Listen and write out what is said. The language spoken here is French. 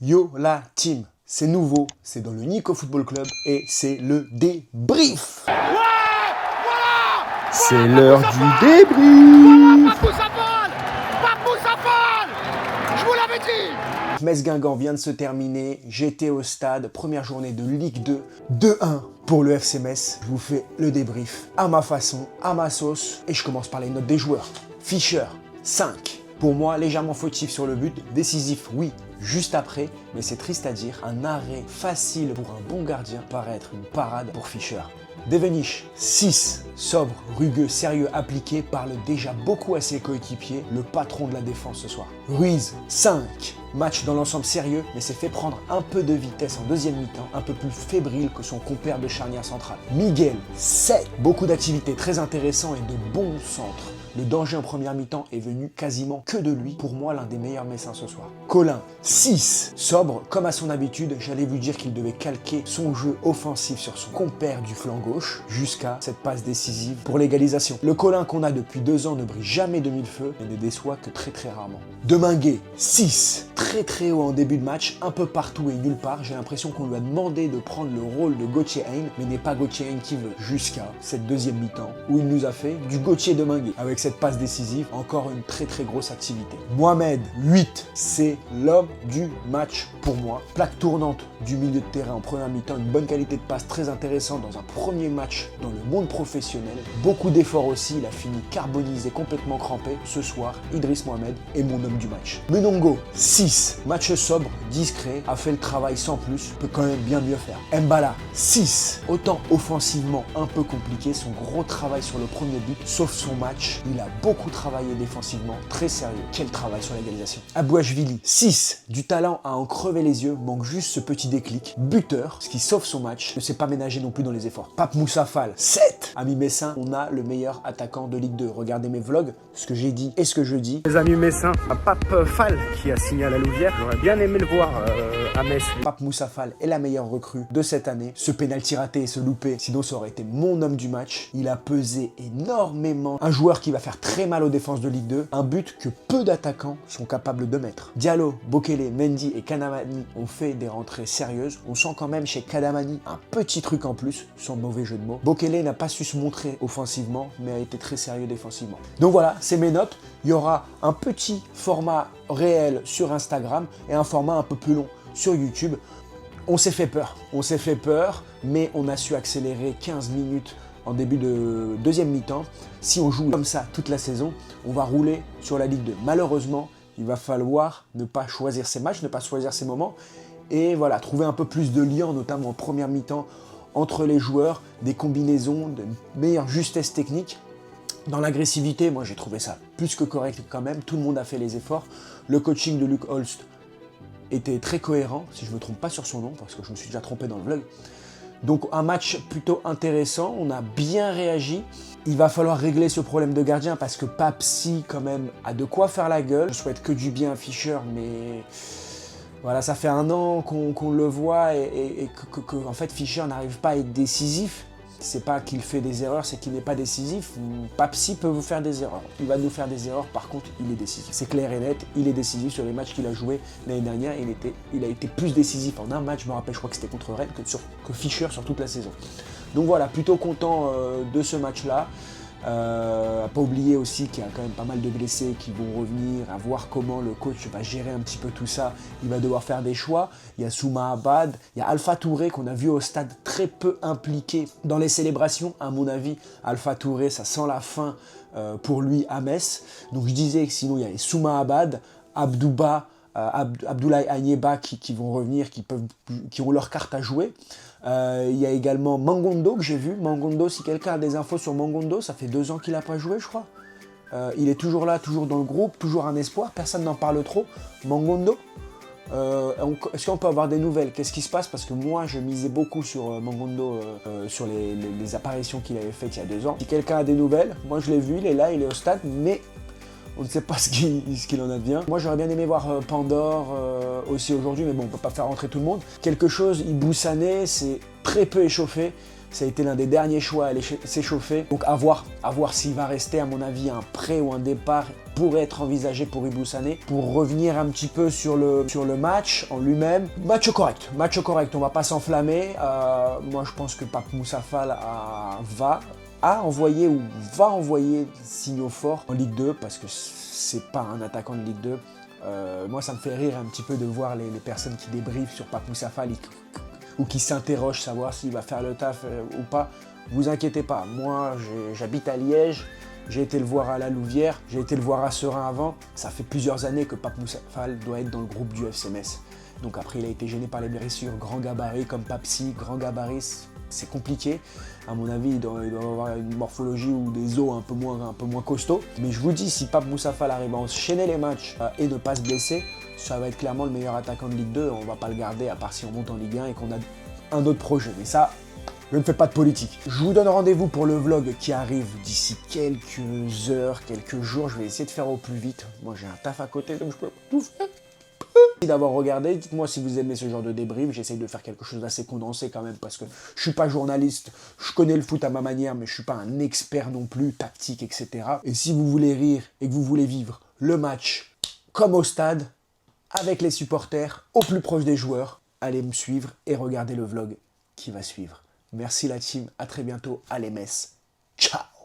Yo la team, c'est nouveau, c'est dans le Nico Football Club et c'est le débrief. Ouais, voilà, C'est l'heure du débrief. Papou ça vole, je vous l'avais dit. Metz-Guingamp vient de se terminer, j'étais au stade, première journée de Ligue 2, 2-1 pour le FC Metz. Je vous fais le débrief à ma façon, à ma sauce et je commence par les notes des joueurs. Fischer, 5. Pour moi, légèrement fautif sur le but, décisif, oui, juste après, mais c'est triste à dire, un arrêt facile pour un bon gardien paraît être une parade pour Fischer. Devenish, 6. Sobre, rugueux, sérieux, appliqué, parle déjà beaucoup à ses coéquipiers, le patron de la défense ce soir. Ruiz, 5. Match dans l'ensemble sérieux, mais s'est fait prendre un peu de vitesse en deuxième mi-temps, un peu plus fébrile que son compère de charnière centrale. Miguel, 7. Beaucoup d'activités très intéressantes et de bons centres. Le danger en première mi-temps est venu quasiment que de lui. Pour moi, l'un des meilleurs Messins ce soir. Colin, 6. Sobre, comme à son habitude, j'allais vous dire qu'il devait calquer son jeu offensif sur son compère du flanc gauche, jusqu'à cette passe décisive pour l'égalisation. Le Colin qu'on a depuis 2 ans ne brille jamais de mille feux, mais ne déçoit que très rarement. Deminguet, 6. Très haut en début de match, un peu partout et nulle part. J'ai l'impression qu'on lui a demandé de prendre le rôle de Gauthier Hein, mais n'est pas Gauthier Hein qui veut. Jusqu'à cette deuxième mi-temps, où il nous a fait du Gauthier Deminguet. Avec cette passe décisive, encore une très grosse activité. Mohamed, 8. C'est l'homme du match pour moi. Plaque tournante du milieu de terrain en première mi-temps, une bonne qualité de passe très intéressante dans un premier match dans le monde professionnel. Beaucoup d'efforts aussi, il a fini carbonisé, complètement crampé. Ce soir, Idriss Mohamed est mon homme du match. Menongo, 6. Match sobre, discret, a fait le travail sans plus, peut quand même bien mieux faire. Mbala, 6. Autant offensivement un peu compliqué, son gros travail sur le premier but, sauf son match, il a beaucoup travaillé défensivement, très sérieux. Quel travail sur l'égalisation. Abouachvili, 6. Du talent à en crever les yeux, manque juste ce petit déclic. Buteur, ce qui sauve son match, ne s'est pas ménagé non plus dans les efforts. Pape Moussa Fall, 7. Amis messins, on a le meilleur attaquant de Ligue 2. Regardez mes vlogs, ce que j'ai dit et ce que je dis. Les amis messins, Pape Fall qui a signé à la Louvière, j'aurais bien aimé le voir à Metz. Pape Moussa Fall est la meilleure recrue de cette année. Ce pénalty raté et ce loupé, sinon ça aurait été mon homme du match. Il a pesé énormément. Un joueur qui va faire très mal aux défenses de Ligue 2. Un but que peu d'attaquants sont capables de mettre. Diallo, Bokele, Mendy et Kadamani ont fait des rentrées sérieuses. On sent quand même chez Kadamani un petit truc en plus, sans mauvais jeu de mots. Bokele n'a pas su se montrer offensivement, mais a été très sérieux défensivement. Donc voilà, c'est mes notes. Il y aura un petit format réel sur Instagram et un format un peu plus long sur YouTube. On s'est fait peur, mais on a su accélérer 15 minutes en début de deuxième mi-temps. Si on joue comme ça toute la saison, on va rouler sur la Ligue 2. Malheureusement, il va falloir ne pas choisir ses matchs, ne pas choisir ses moments, et voilà, trouver un peu plus de liens, notamment en première mi-temps, entre les joueurs, des combinaisons, de meilleure justesse technique. Dans l'agressivité, moi j'ai trouvé ça plus que correct quand même, tout le monde a fait les efforts. Le coaching de Luc Holst était très cohérent, si je ne me trompe pas sur son nom, parce que je me suis déjà trompé dans le vlog. Donc un match plutôt intéressant, on a bien réagi. Il va falloir régler ce problème de gardien parce que Papsi quand même a de quoi faire la gueule. Je souhaite que du bien à Fischer, mais voilà, ça fait 1 an qu'on le voit et que en fait Fischer n'arrive pas à être décisif. C'est pas qu'il fait des erreurs, c'est qu'il n'est pas décisif. Papsi peut vous faire des erreurs. Il va nous faire des erreurs, par contre, il est décisif. C'est clair et net, il est décisif sur les matchs qu'il a joués l'année dernière. Il a été plus décisif en un match, je me rappelle, je crois que c'était contre Rennes, que Fischer sur toute la saison. Donc voilà, plutôt content de ce match-là. Pas oublier aussi qu'il y a quand même pas mal de blessés qui vont revenir, à voir comment le coach va gérer un petit peu tout ça. Il va devoir faire des choix. Il y a Souma Abad, il y a Alpha Touré qu'on a vu au stade très peu impliqué dans les célébrations. À mon avis, Alpha Touré, ça sent la fin pour lui à Metz. Donc je disais que sinon il y a Souma Abad, Abdouba, Abdoulaye Agneba qui vont revenir, qui ont leur carte à jouer. Il y a également Mangondo que j'ai vu. Mangondo, si quelqu'un a des infos sur Mangondo, ça fait 2 ans qu'il n'a pas joué, je crois. Il est toujours là, toujours dans le groupe, toujours un espoir. Personne n'en parle trop. Mangondo, est-ce qu'on peut avoir des nouvelles? Qu'est-ce qui se passe? Parce que moi, je misais beaucoup sur Mangondo, sur les apparitions qu'il avait faites il y a 2 ans. Si quelqu'un a des nouvelles, moi je l'ai vu, il est là, il est au stade, mais on ne sait pas ce qu'il en advient. Moi, j'aurais bien aimé voir Pandore aussi aujourd'hui, mais bon, on ne peut pas faire rentrer tout le monde. Quelque chose, Ibou Sané, c'est très peu échauffé. Ça a été l'un des derniers choix à aller s'échauffer. Donc à voir s'il va rester. À mon avis, un prêt ou un départ pourrait être envisagé pour Ibou Sané. Pour revenir un petit peu sur le match en lui-même, match correct, on va pas s'enflammer. Moi je pense que Pape Moussa Fall va envoyer des signaux forts en Ligue 2 parce que c'est pas un attaquant de Ligue 2. Moi ça me fait rire un petit peu de voir les personnes qui débriefent sur Pape Moussa Fall ou qui s'interrogent savoir s'il va faire le taf ou pas. Vous inquiétez pas, moi j'habite à Liège, j'ai été le voir à la Louvière, j'ai été le voir à Serein avant. Ça fait plusieurs années que Pape Moussa Fall doit être dans le groupe du FC Metz. Donc après il a été gêné par les blessures, grand gabarit comme Papsi, grand gabarit, c'est compliqué. À mon avis, il doit avoir une morphologie ou des os un peu moins costauds. Mais je vous dis, si Pape Moussa Fall arrive à enchaîner les matchs et ne pas se blesser, ça va être clairement le meilleur attaquant de Ligue 2. On va pas le garder à part si on monte en Ligue 1 et qu'on a un autre projet. Mais ça, je ne fais pas de politique. Je vous donne rendez-vous pour le vlog qui arrive d'ici quelques heures, quelques jours. Je vais essayer de faire au plus vite. Moi, j'ai un taf à côté, donc je peux tout faire. Merci d'avoir regardé, dites-moi si vous aimez ce genre de débrief, j'essaye de faire quelque chose d'assez condensé quand même parce que je suis pas journaliste, je connais le foot à ma manière mais je suis pas un expert non plus, tactique, etc. Et si vous voulez rire et que vous voulez vivre le match comme au stade, avec les supporters, au plus proche des joueurs, allez me suivre et regardez le vlog qui va suivre. Merci la team, à très bientôt, allez Metz, ciao.